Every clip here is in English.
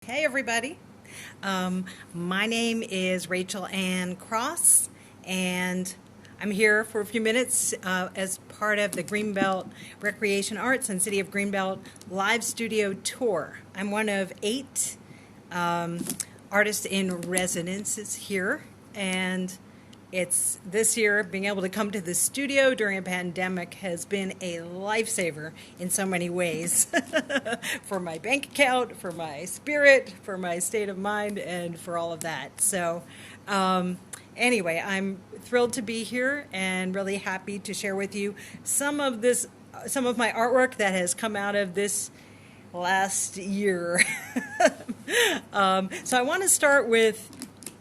Hey everybody. My name is Rachel Ann Cross, and I'm here for a few minutes as part of the Greenbelt Recreation Arts and City of Greenbelt Live Studio Tour. I'm one of 8 artists in residences here, and it's this year being able to come to the studio during a pandemic has been a lifesaver in so many ways for my bank account, for my spirit, for my state of mind, and for all of that. So, anyway, I'm thrilled to be here and really happy to share with you some of my artwork that has come out of this last year. So I want to start with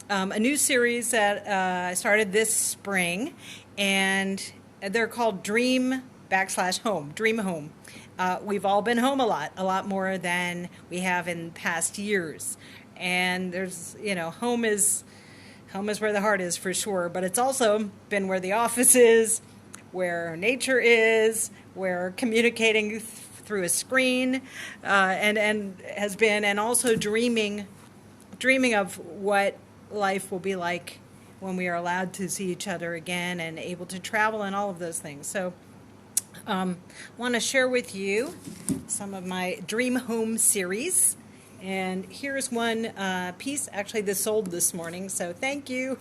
a new series that I started this spring, and they're called Dream/Home, Dream Home. We've all been home a lot more than we have in past years. And there's, home is where the heart is for sure, but it's also been where the office is, where nature is, where communicating through a screen, and has been, and also dreaming of what life will be like when we are allowed to see each other again and able to travel and all of those things. So want to share with you some of my Dream Home series. And here's one piece. Actually, this sold this morning, so thank you.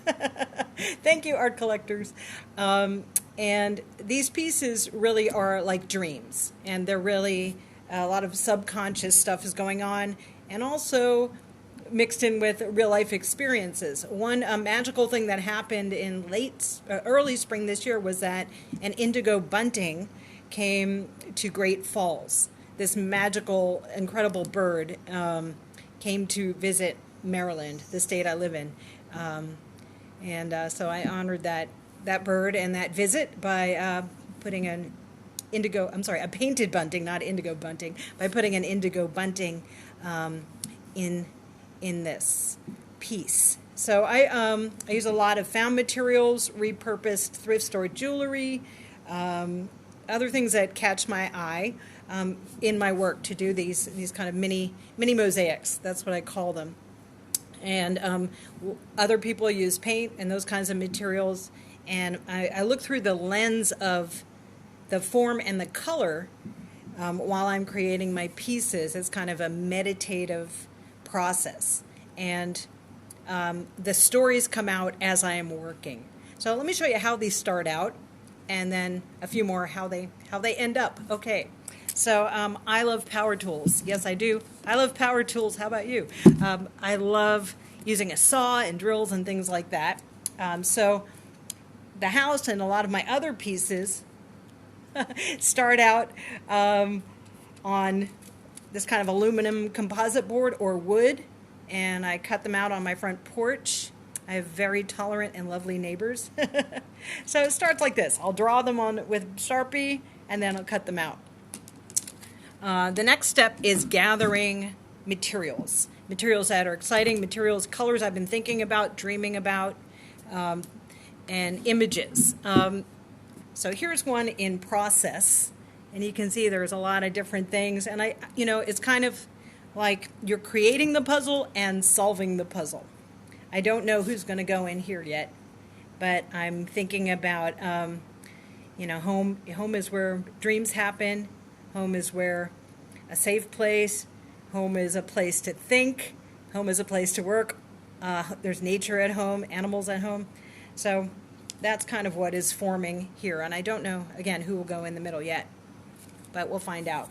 Thank you, art collectors. And these pieces really are like dreams, and they're really a lot of subconscious stuff is going on, and also mixed in with real life experiences. One magical thing that happened in early spring this year was that an indigo bunting came to Great Falls. This magical, incredible bird came to visit Maryland, the state I live in. So I honored that bird and that visit by putting a painted bunting, not indigo bunting, by putting an indigo bunting in this piece. So I use a lot of found materials, repurposed thrift store jewelry, other things that catch my eye in my work to do these kind of mini mosaics. That's what I call them. And other people use paint and those kinds of materials, and I look through the lens of the form and the color while I'm creating my pieces. It's kind of a meditative process, and the stories come out as I am working. So let me show you how these start out, and then a few more how they end up. Okay, so I love power tools. Yes, I do. I love power tools. How about you? I love using a saw and drills and things like that. So the house and a lot of my other pieces start out on this kind of aluminum composite board or wood, and I cut them out on my front porch. I have very tolerant and lovely neighbors. So it starts like this. I'll draw them on with Sharpie, and then I'll cut them out. The next step is gathering materials that are exciting, colors I've been thinking about, dreaming about, and images. So here's one in process. And you can see there's a lot of different things. And it's kind of like you're creating the puzzle and solving the puzzle. I don't know who's going to go in here yet, but I'm thinking about, home is where dreams happen. Home is where a safe place. Home is a place to think. Home is a place to work. There's nature at home, animals at home. So that's kind of what is forming here. And I don't know, again, who will go in the middle yet, but we'll find out.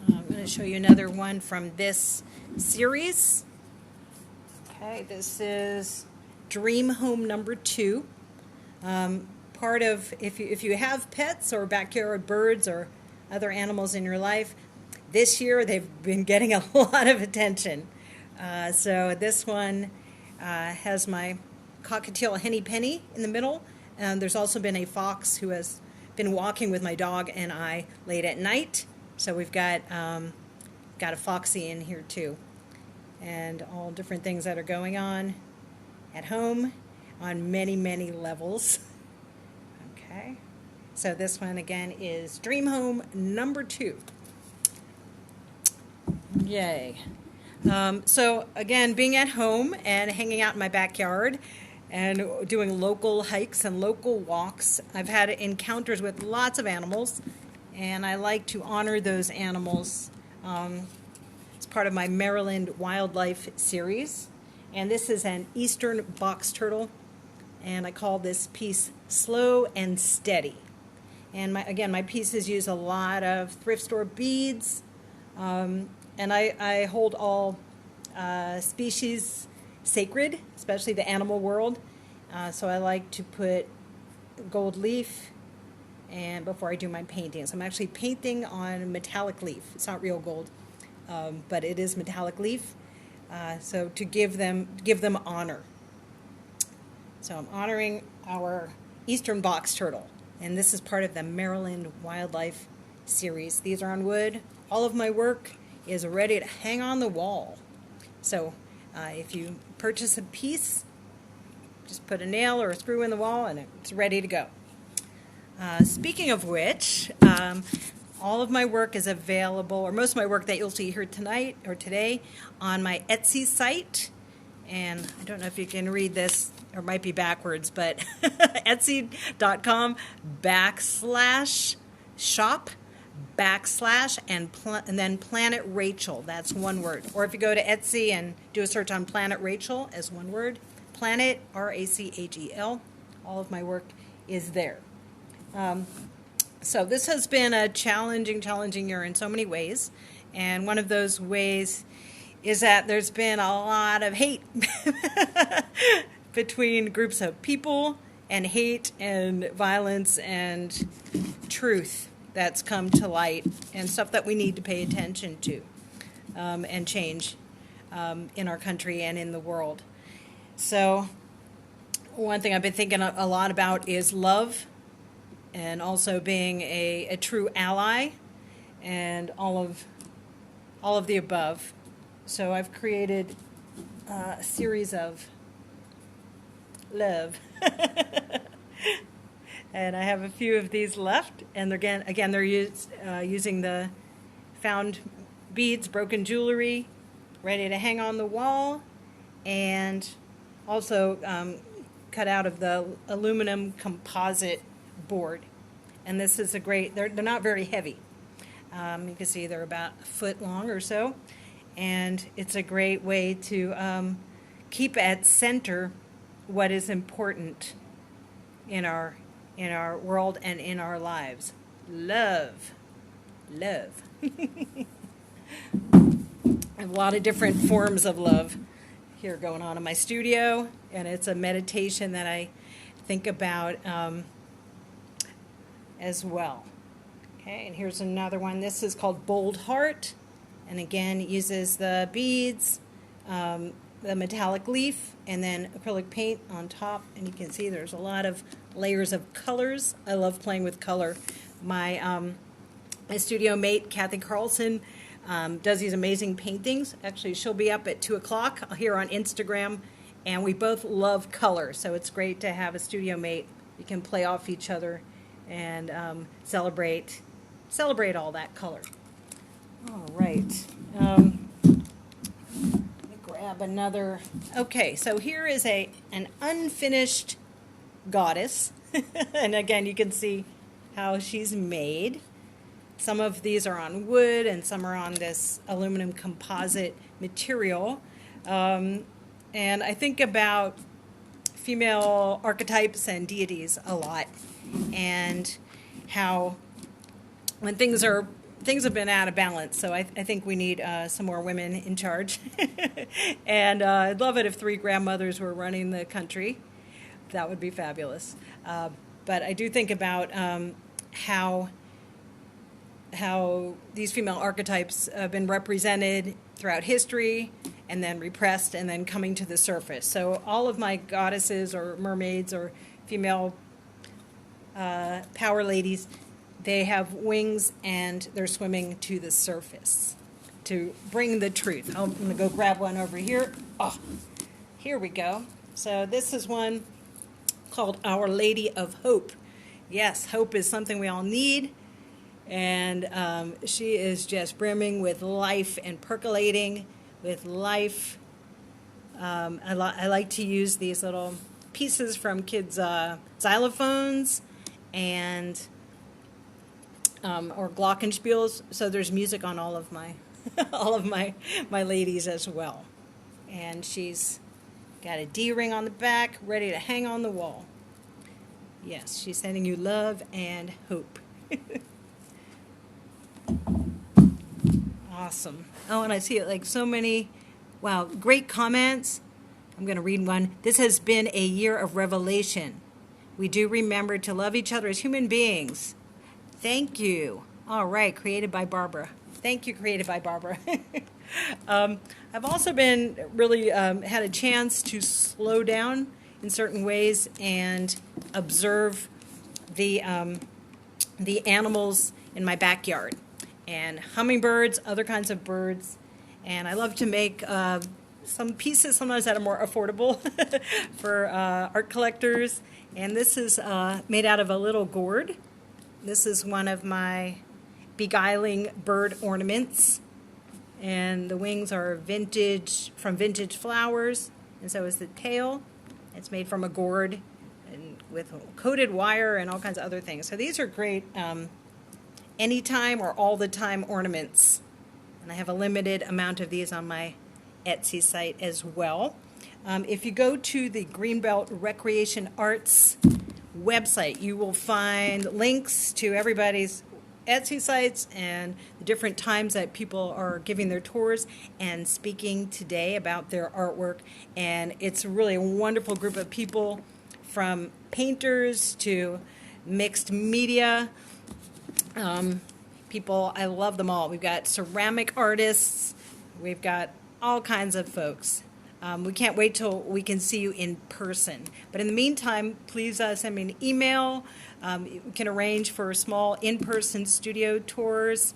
I'm going to show you another one from this series. Okay, this is Dream Home number 2. Part of, if you have pets or backyard birds or other animals in your life, this year they've been getting a lot of attention. So this one has my cockatiel Henny Penny in the middle. There's also been a fox who has been walking with my dog and I late at night. So we've got a foxy in here too, and all different things that are going on at home on many levels. Okay, so this one again is Dream Home number 2. Yay. So again, being at home and hanging out in my backyard and doing local hikes and local walks, I've had encounters with lots of animals, and I like to honor those animals. It's part of my Maryland Wildlife series, and this is an eastern box turtle, and I call this piece Slow and Steady. And my pieces use a lot of thrift store beads, and I hold all species sacred, especially the animal world. So I like to put gold leaf and before I do my paintings. I'm actually painting on metallic leaf. It's not real gold, but it is metallic leaf. So to give them honor. So I'm honoring our eastern box turtle. And this is part of the Maryland Wildlife series. These are on wood. All of my work is ready to hang on the wall. So if you purchase a piece, just put a nail or a screw in the wall and it's ready to go. Speaking of which, all of my work is available, or most of my work that you'll see here tonight or today, on my Etsy site. And I don't know if you can read this, or it might be backwards, but etsy.com/shop/ and then Planet Rachel. That's one word. Or if you go to Etsy and do a search on Planet Rachel as one word, Planet, Rachel, all of my work is there. So this has been a challenging year in so many ways. And one of those ways is that there's been a lot of hate between groups of people, and hate and violence and truth that's come to light, and stuff that we need to pay attention to and change in our country and in the world. So one thing I've been thinking a lot about is love, and also being a true ally, and all of the above. So I've created a series of love. And I have a few of these left, and they're using the found beads, broken jewelry, ready to hang on the wall, and also cut out of the aluminum composite board. And this is they're not very heavy. You can see they're about a foot long or so, and it's a great way to keep at center what is important in our world and in our lives. Love. I have a lot of different forms of love here going on in my studio, and it's a meditation that I think about as well. Okay, and here's another one. This is called Bold Heart, and again, it uses the beads, the metallic leaf, and then acrylic paint on top. And you can see there's a lot of layers of colors. I love playing with color. My studio mate, Kathy Carlson, does these amazing paintings. Actually, she'll be up at 2 o'clock here on Instagram, and we both love color. So it's great to have a studio mate. You can play off each other and celebrate all that color. All right. Grab another. Okay, so here is an unfinished goddess. And again, you can see how she's made. Some of these are on wood and some are on this aluminum composite material. And I think about female archetypes and deities a lot, and how when things have been out of balance. So I think we need some more women in charge. And I'd love it if 3 grandmothers were running the country. That would be fabulous. But I do think about how these female archetypes have been represented throughout history, and then repressed, and then coming to the surface. So all of my goddesses or mermaids or female power ladies, they have wings and they're swimming to the surface to bring the truth. I'm going to go grab one over here. Oh, here we go. So this is one called Our Lady of Hope. Yes, hope is something we all need. And she is just brimming with life and percolating with life. I like to use these little pieces from kids' xylophones and or glockenspiels. So there's music on all of my all of my ladies as well. And she's got a D ring on the back, ready to hang on the wall. Yes, she's sending you love and hope. Awesome. Oh, and I see it like so many, wow, great comments. I'm going to read one. This has been a year of revelation. We do remember to love each other as human beings. Thank you. All right, created by Barbara. Thank you, created by Barbara. I've also been really had a chance to slow down in certain ways and observe the animals in my backyard, and hummingbirds, other kinds of birds. And I love to make some pieces sometimes that are more affordable for art collectors. And this is made out of a little gourd. This is one of my beguiling bird ornaments. And the wings are vintage, from vintage flowers. And so is the tail. It's made from a gourd and with coated wire and all kinds of other things. So these are great anytime or all the time ornaments. And I have a limited amount of these on my Etsy site as well. If you go to the Greenbelt Recreation Arts website, you will find links to everybody's Etsy sites and the different times that people are giving their tours and speaking today about their artwork. And it's really a wonderful group of people, from painters to mixed media people. I love them all. We've got ceramic artists. We've got all kinds of folks. We can't wait till we can see you in person. But in the meantime, please send me an email. You can arrange for small in-person studio tours.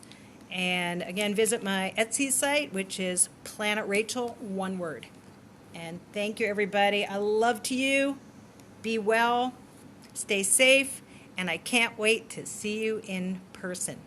And again, visit my Etsy site, which is Planet Rachel, one word. And thank you, everybody. I love to you. Be well. Stay safe. And I can't wait to see you in person.